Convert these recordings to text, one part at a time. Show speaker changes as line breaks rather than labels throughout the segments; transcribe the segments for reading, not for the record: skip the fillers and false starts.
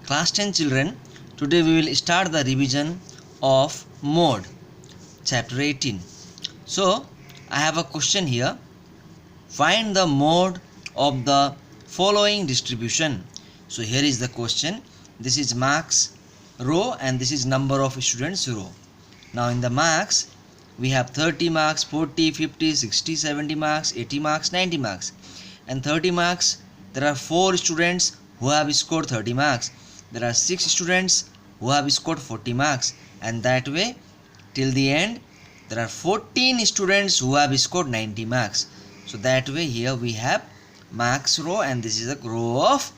Class 10 children, today we will start the revision of mode, chapter 18. So, I have a question here. Find the mode of the following distribution. So, here is the question. This is marks row and this is number of students row. Now, in the marks, we have 30 marks, 40, 50, 60, 70 marks, 80 marks, 90 marks. And 30 marks, there are 4 students who have scored 30 marks. There are 6 students who have scored 40 marks, and that way till the end there are 14 students who have scored 90 marks. So that way here we have marks row and this is a row of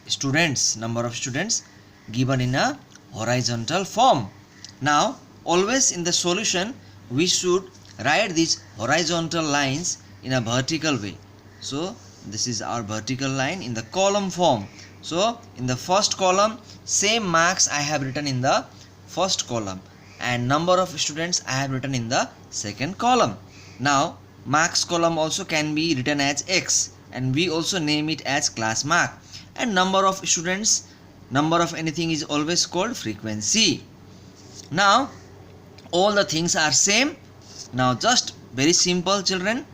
students, number of students given in a horizontal form. Now always in the solution we should write these horizontal lines in a vertical way. So this is our vertical line in the column form. So in the first column, same marks I have written in the first column and number of students I have written in the second column. Now marks column also can be written as X and we also name it as class mark, and number of students, number of anything is always called frequency. Now all the things are same. Now just very simple children,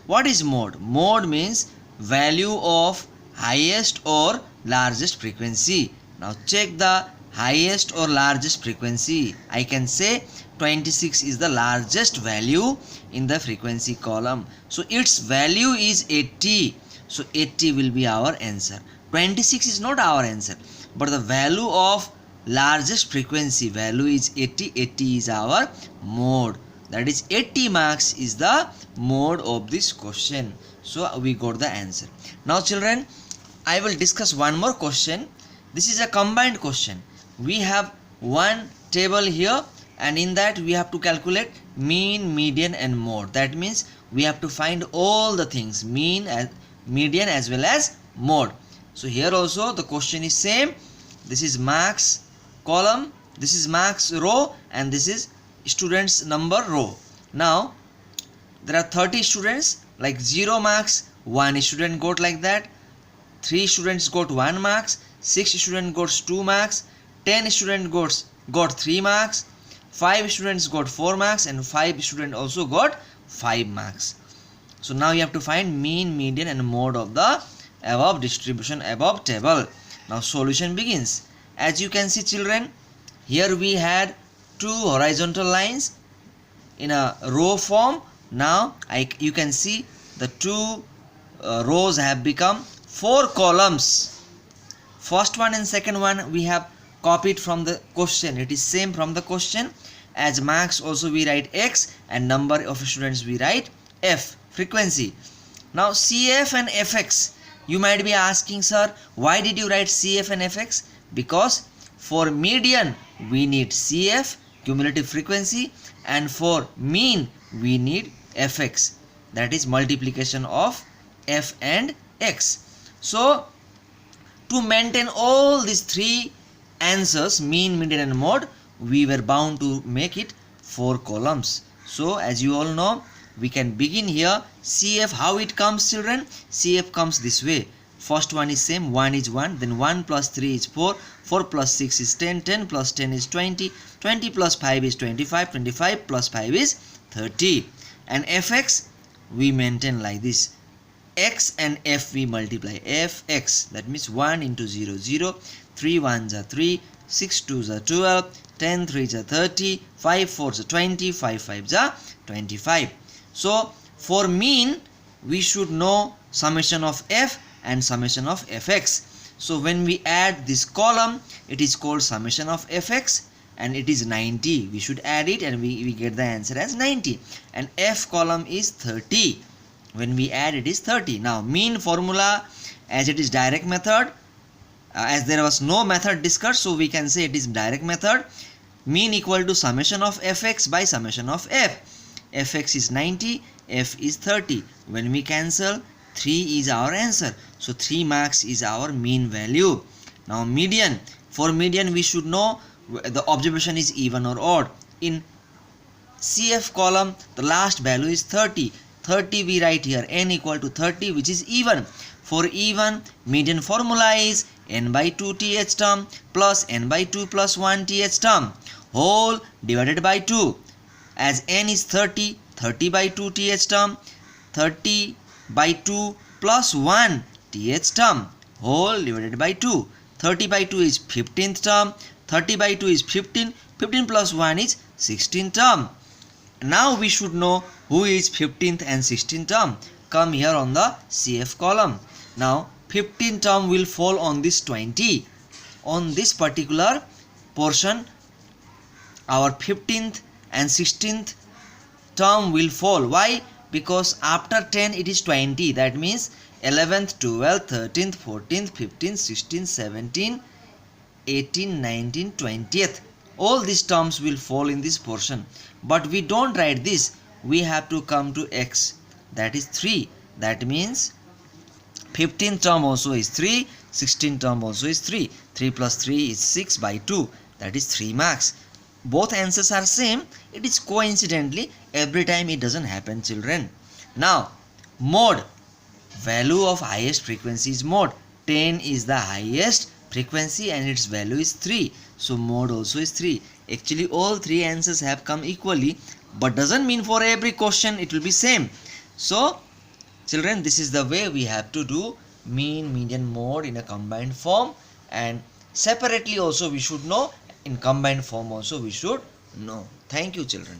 what is mode? Mode means value of highest or largest frequency. Now check the highest or largest frequency. I can say 26 is the largest value in the frequency column. So its value is 80. So 80 will be our answer. 26 is not our answer, but the value of largest frequency value is 80. 80 is our mode. That is 80 marks is the mode of this question. So we got the answer. Now children, I will discuss one more question. This is a combined question. We have one table here and in that we have to calculate mean, median and mode. That means we have to find all the things, mean, median as well as mode. So here also the question is same. This is marks column, this is marks row and this is students number row. Now there are 30 students, like 0 marks, 1 student got like that, 3 students got 1 marks, 6 students got 2 marks, 10 students got 3 marks, 5 students got 4 marks and 5 students also got 5 marks. So now you have to find mean, median and mode of the above distribution, above table. Now solution begins. As you can see children, here we had 2 horizontal lines in a row form. Now you can see the 2 rows have become 4 columns. First one and second one we have copied from the question. It is same from the question. As marks also we write X and number of students we write F, frequency. Now CF and FX. You might be asking, sir, why did you write CF and FX? Because for median we need CF, cumulative frequency, and for mean we need Fx, that is multiplication of F and X. So to maintain all these 3 answers, mean, median and mode, we were bound to make it 4 columns. So as you all know, we can begin here. CF, how it comes children? CF comes this way. First one is same, 1 is 1, then 1 plus 3 is 4, 4 plus 6 is 10, 10 plus 10 is 20, 20 plus 5 is 25, 25 plus 5 is 30. And Fx we maintain like this. X and F we multiply. Fx, that means 1 into 0, 0, 3 1s are 3, 6 2s are 12, 10 3s are 30, 5 4s are 20, 5 5s are 25. So for mean we should know summation of F and summation of Fx. So when we add this column, it is called summation of Fx and it is 90. We should add it and we get the answer as 90. And F column is 30. When we add it is 30. Now mean formula, as it is direct method, as there was no method discussed, so we can say it is direct method. Mean equal to summation of Fx by summation of F. Fx is 90, F is 30. When we cancel, 3 is our answer. So 3 marks is our mean value. Now median. For median we should know the observation is even or odd. In CF column the last value is 30. 30 we write here, n equal to 30, which is even. For even, median formula is n by 2 th term plus n by 2 plus 1 th term whole divided by 2. As n is 30, 30 by 2 th term, 30 by 2 plus 1 th term whole divided by 2. 30 by 2 is 15th term, 30 by 2 is 15, 15 plus 1 is 16th term. Now we should know who is 15th and 16th term. Come here on the CF column. Now 15th term will fall on this 20. On this particular portion, our 15th and 16th term will fall. Why? Because after 10 it is 20. That means 11th, 12th, 13th, 14th, 15th, 16th, 17th, 18th, 19th, 20th. All these terms will fall in this portion. But we don't write this. We have to come to x. That is 3. That means 15th term also is 3. 16th term also is 3. 3 plus 3 is 6 by 2. That is 3 marks. Both answers are same. It is coincidentally, every time it doesn't happen, children. Now, mode. Value of highest frequency is mode. 10 is the highest frequency and its value is 3. So mode also is 3. Actually all three answers have come equally, but doesn't mean for every question it will be same. So children, this is the way we have to do mean, median, mode in a combined form, and separately also we should know, in combined form also we should know. Thank you children.